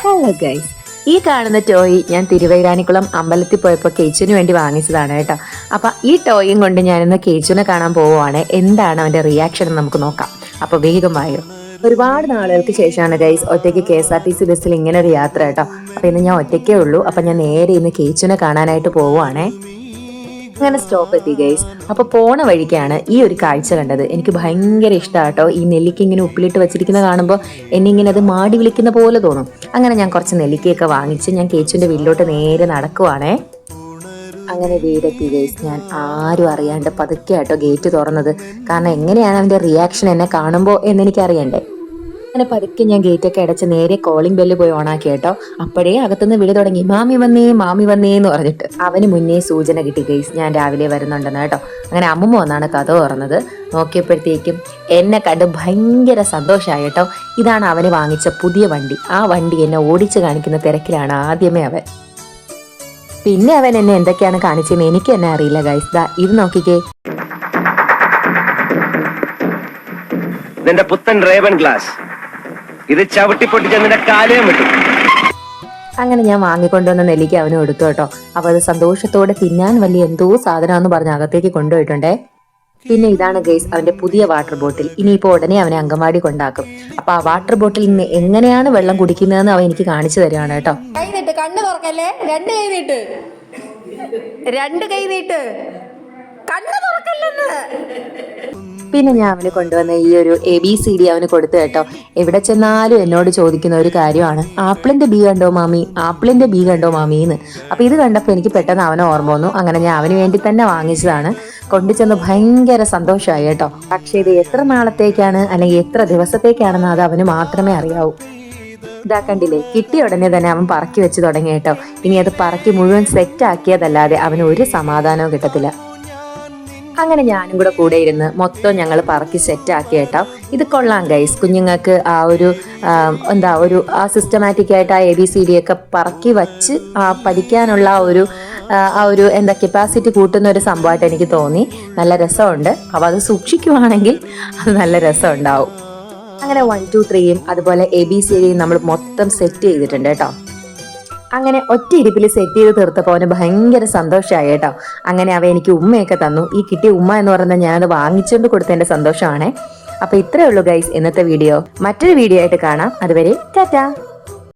Hello guys, ഈ കാണുന്ന toy ഞാൻ തിരുവൈരാനിക്കുളം അമ്പലത്തിൽ പോയപ്പോൾ കേച്ചുവിന് വേണ്ടി വാങ്ങിച്ചതാണ് കേട്ടോ. അപ്പം ഈ ടോയും കൊണ്ട് ഞാനിന്ന് കേച്ചുവിനെ കാണാൻ പോവുകയാണ്. എന്താണ് അവൻ്റെ റിയാക്ഷൻ എന്ന് നമുക്ക് നോക്കാം. അപ്പോൾ വേഗം വായോ. ഒരുപാട് നാളുകൾക്ക് ശേഷമാണ് ഗൈസ് ഒറ്റയ്ക്ക് KSRTC ബസ്സിൽ ഇങ്ങനെ ഒരു യാത്ര കേട്ടോ. അപ്പം ഇന്ന് ഞാൻ ഒറ്റയ്ക്കേ ഉള്ളൂ. അപ്പം ഞാൻ നേരെ ഇന്ന് കേച്ചുവിനെ കാണാനായിട്ട് പോവുകയാണേ. അങ്ങനെ സ്റ്റോപ്പ് എത്തി ഗൈസ്. അപ്പൊ പോണ വഴിക്കാണ് ഈ ഒരു കാഴ്ച കണ്ടത്. എനിക്ക് ഭയങ്കര ഇഷ്ടമാട്ടോ. ഈ നെല്ലിക്ക ഇങ്ങനെ ഉപ്പിലിട്ട് വെച്ചിരിക്കുന്ന കാണുമ്പോൾ എന്നിങ്ങനെ അത് മാടി വിളിക്കുന്ന പോലെ തോന്നും. അങ്ങനെ ഞാൻ കുറച്ച് നെല്ലിക്കയൊക്കെ വാങ്ങിച്ച് ഞാൻ കേച്ചുവിന്റെ വീട്ടിലോട്ട് നേരെ നടക്കുവാണേ. അങ്ങനെ വീടെത്തി ഗൈസ്. ഞാൻ ആരും അറിയാണ്ട് പതുക്കെ ആട്ടോ ഗേറ്റ് തുറന്നത്. കാരണം എങ്ങനെയാണ് അവന്റെ റിയാക്ഷൻ എന്നെ കാണുമ്പോൾ എന്നെനിക്ക് അറിയണ്ടേ. അങ്ങനെ പതുക്കെ ഞാൻ ഗേറ്റൊക്കെ അടച്ച് നേരെ കോളിംഗ് ബെല്ല് പോയി ഓണാക്കി കേട്ടോ. അപ്പോഴേ അകത്തുനിന്ന് വിളി തുടങ്ങി, മാമി വന്നേ മാമി വന്നേ എന്ന് പറഞ്ഞിട്ട്. അവന് മുന്നേ സൂചന കിട്ടി ഗൈസ്, ഞാൻ രാവിലെ വരുന്നുണ്ടെന്ന് കേട്ടോ. അങ്ങനെ അമ്മമ്മ വന്നാണ് കഥ തുറന്നത്. നോക്കിയപ്പോഴത്തേക്കും എന്നെ കണ്ട് ഭയങ്കര സന്തോഷമായി കേട്ടോ. ഇതാണ് അവന് വാങ്ങിച്ച പുതിയ വണ്ടി. ആ വണ്ടി എന്നെ ഓടിച്ച് കാണിക്കുന്ന തിരക്കിലാണ് ആദ്യമേ അവൻ. പിന്നെ അവൻ എന്നെ എന്തൊക്കെയാണ് കാണിച്ചതെന്ന് എനിക്ക് തന്നെ അറിയില്ല ഗൈസ്. ദാ ഇത് നോക്കിക്കേ, നിന്റെ പുത്തൻ റേവൻ ഗ്ലാസ് ഇത് ചവിട്ടി പൊട്ടിച്ചതിന്റെ കാലയും വിട്ടു. അങ്ങനെ ഞാൻ വാങ്ങിക്കൊണ്ടുവന്ന നെല്ലിക്ക അവന് കൊടുത്തു കേട്ടോ. അപ്പൊ അത് സന്തോഷത്തോടെ തിന്നാൻ വലിയ എന്തോ സാധനമാണെന്ന് പറഞ്ഞ് അകത്തേക്ക് കൊണ്ടുപോയിട്ടുണ്ടേ. പിന്നെ ഇതാണ് ഗൈസ് അവന്റെ പുതിയ വാട്ടർ ബോട്ടിൽ. ഇനിയിപ്പോ ഉടനെ അവനെ അങ്കമാടി കൊണ്ടാക്കും. അപ്പൊ ആ വാട്ടർ ബോട്ടിൽ നിന്ന് എങ്ങനെയാണ് വെള്ളം കുടിക്കുന്നതെന്ന് അവൻ എനിക്ക് കാണിച്ചു തരികയാണ് കേട്ടോ. കൈ നീട്ട്, കണ്ണ് തുറക്കല്ലേ, രണ്ട് കൈ നീട്ട്, രണ്ട് കൈ നീട്ട്, കണ്ണ് തുറക്കല്ലെന്ന്. പിന്നെ ഞാൻ അവന് കൊണ്ടുവന്ന ഈ ഒരു ABCD അവന് കൊടുത്തു കേട്ടോ. എവിടെ ചെന്നാലും എന്നോട് ചോദിക്കുന്ന ഒരു കാര്യമാണ്, ആപ്പിളിന്റെ ബി കണ്ടോ മാമി, ആപ്പിളിന്റെ ബി കണ്ടോ മാമിന്ന്. അപ്പൊ ഇത് കണ്ടപ്പോൾ എനിക്ക് പെട്ടെന്ന് അവനെ ഓർമ്മ വന്നു. അങ്ങനെ ഞാൻ അവന് വേണ്ടി തന്നെ വാങ്ങിച്ചതാണ്. കൊണ്ടുചെന്ന് ഭയങ്കര സന്തോഷമായി കേട്ടോ. പക്ഷെ ഇത് എത്ര നാളത്തേക്കാണ് അല്ലെങ്കിൽ എത്ര ദിവസത്തേക്കാണെന്ന് അത് അവന് മാത്രമേ അറിയാവൂ. ഇതാ കണ്ടില്ലേ, കിട്ടിയ ഉടനെ തന്നെ അവൻ പറക്കി വെച്ച് തുടങ്ങി കേട്ടോ. ഇനി അത് പറക്കി മുഴുവൻ സെറ്റ് ആക്കിയതല്ലാതെ അവന് ഒരു സമാധാനവും കിട്ടത്തില്ല. അങ്ങനെ ഞാനും കൂടെ ഇരുന്ന് മൊത്തം ഞങ്ങൾ പറക്കി സെറ്റ് ആക്കി കേട്ടോ. ഇത് കൊള്ളാം ഗൈസ്. കുഞ്ഞുങ്ങൾക്ക് ആ ഒരു ആ സിസ്റ്റമാറ്റിക് ആയിട്ട് ആ ABCD ഒക്കെ പറക്കി വച്ച് പഠിക്കാനുള്ള ആ ഒരു കപ്പാസിറ്റി കൂട്ടുന്ന ഒരു സംഭവമായിട്ട് എനിക്ക് തോന്നി. നല്ല രസമുണ്ട്. അപ്പോൾ അത് സൂക്ഷിക്കുവാണെങ്കിൽ അത് നല്ല രസം ഉണ്ടാവും. അങ്ങനെ 1 2 3യും അതുപോലെ ABCDയും നമ്മൾ മൊത്തം സെറ്റ് ചെയ്തിട്ടുണ്ട് കേട്ടോ. അങ്ങനെ ഒറ്റ ഇരിപ്പിൽ സെറ്റ് ചെയ്ത് തീർത്തപ്പോൾ അവന് ഭയങ്കര സന്തോഷമായി കേട്ടോ. അങ്ങനെ അവ എനിക്ക് ഉമ്മയൊക്കെ തന്നു. ഈ കിട്ടിയ ഉമ്മ എന്ന് പറയുന്നത് ഞാനത് വാങ്ങിച്ചുകൊണ്ട് കൊടുത്തതിന്റെ സന്തോഷമാണേ. അപ്പൊ ഇത്രയേ ഉള്ളൂ ഗൈസ് ഇന്നത്തെ വീഡിയോ. മറ്റൊരു വീഡിയോ ആയിട്ട് കാണാം. അതുവരെ ടാറ്റാ.